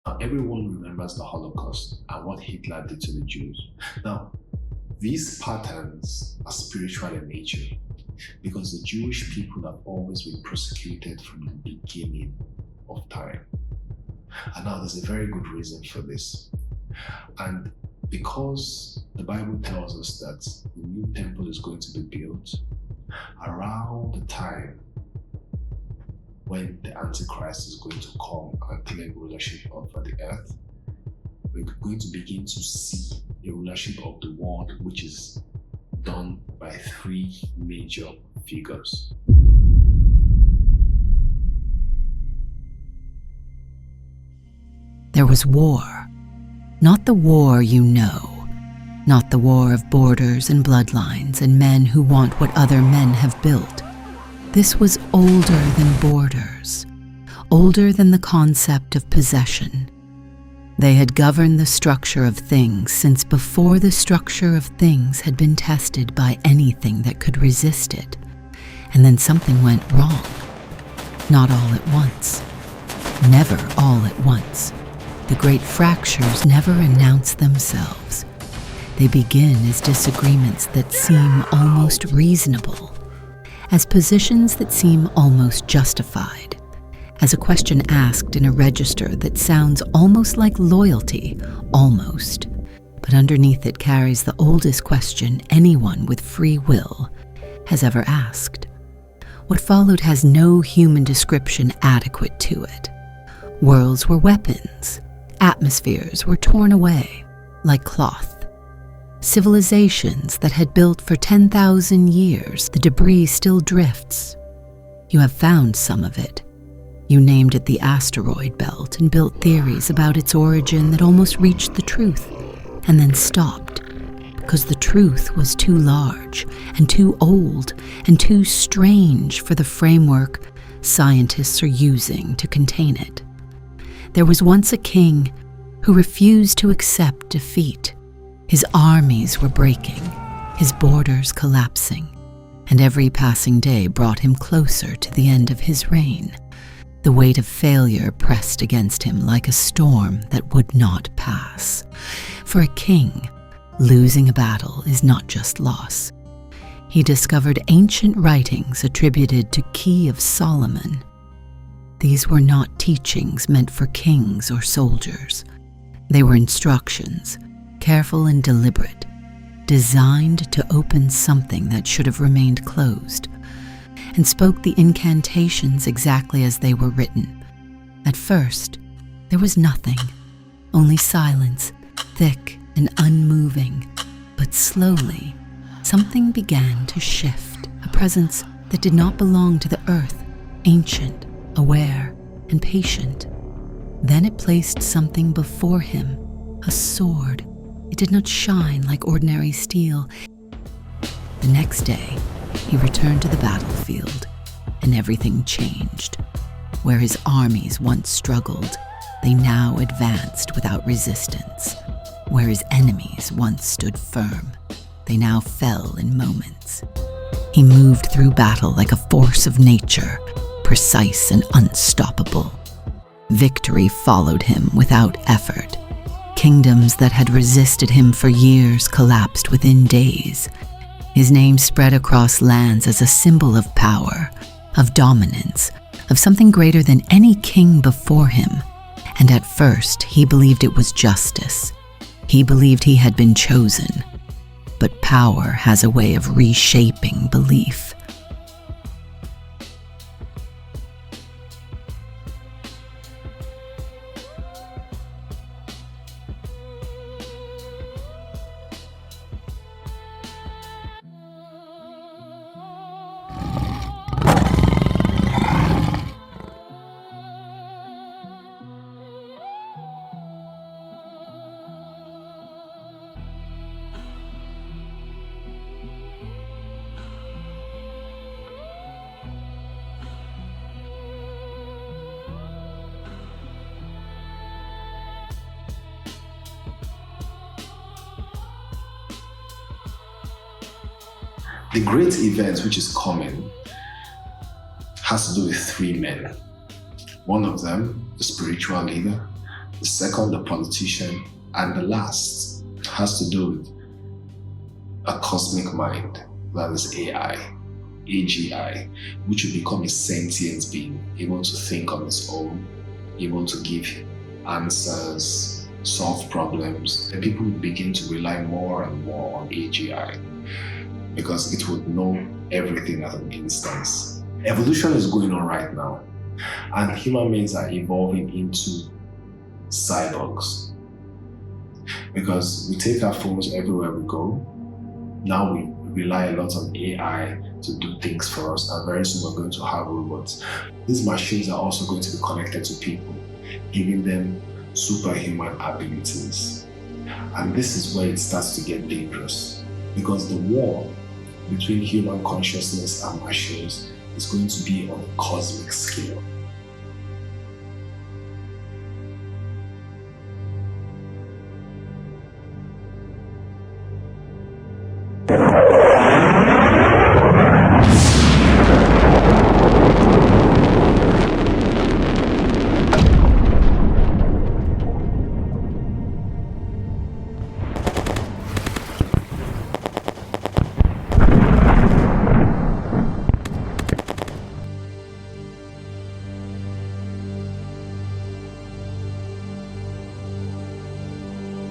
Now, everyone remembers the Holocaust and what Hitler did to the Jews. Now, these patterns are spiritual in nature because the Jewish people have always been persecuted from the beginning of time. And now there's a very good reason for this. And because the Bible tells us that the new temple is going to be built around the time when the Antichrist is going to come and claim rulership over the earth, we're going to begin to see the rulership of the world, which is done by three major figures. There was war. Not the war you know, not the war of borders and bloodlines and men who want what other men have built. This was older than borders, older than the concept of possession. They had governed the structure of things since before the structure of things had been tested by anything that could resist it. And then something went wrong. Not all at once. Never all at once. The great fractures never announce themselves. They begin as disagreements that seem almost reasonable, as positions that seem almost justified, as a question asked in a register that sounds almost like loyalty, almost, but underneath it carries the oldest question anyone with free will has ever asked. What followed has no human description adequate to it. Worlds were weapons. Atmospheres were torn away like cloth. Civilizations that had built for 10,000 years, the debris still drifts. You have found some of it. You named it the asteroid belt and built theories about its origin that almost reached the truth and then stopped because the truth was too large and too old and too strange for the framework scientists are using to contain it. There was once a king who refused to accept defeat. His armies were breaking, his borders collapsing, and every passing day brought him closer to the end of his reign. The weight of failure pressed against him like a storm that would not pass. For a king, losing a battle is not just loss. He discovered ancient writings attributed to Key of Solomon. These were not teachings meant for kings or soldiers. They were instructions, careful and deliberate, designed to open something that should have remained closed, and spoke the incantations exactly as they were written. At first, there was nothing, only silence, thick and unmoving, but slowly, something began to shift, a presence that did not belong to the earth, ancient, aware, and patient. Then it placed something before him, a sword. It did not shine like ordinary steel. The next day, he returned to the battlefield, and everything changed. Where his armies once struggled, they now advanced without resistance. Where his enemies once stood firm, they now fell in moments. He moved through battle like a force of nature, precise and unstoppable. Victory followed him without effort. Kingdoms that had resisted him for years collapsed within days. His name spread across lands as a symbol of power, of dominance, of something greater than any king before him. And at first, he believed it was justice. He believed he had been chosen. But power has a way of reshaping belief. The great event which is coming has to do with three men. One of them, the spiritual leader, The second, the politician. And the last has to do with a cosmic mind, that is AI, AGI, which will become a sentient being, able to think on its own, able to give answers, solve problems. And people will begin to rely more and more on AGI because it would know everything at an instance. Evolution is going on right now, and human beings are evolving into cyborgs because we take our phones everywhere we go. Now we rely a lot on AI to do things for us, and very soon we're going to have robots. These machines are also going to be connected to people, giving them superhuman abilities. And this is where it starts to get dangerous, because the war between human consciousness and machines is going to be on a cosmic scale.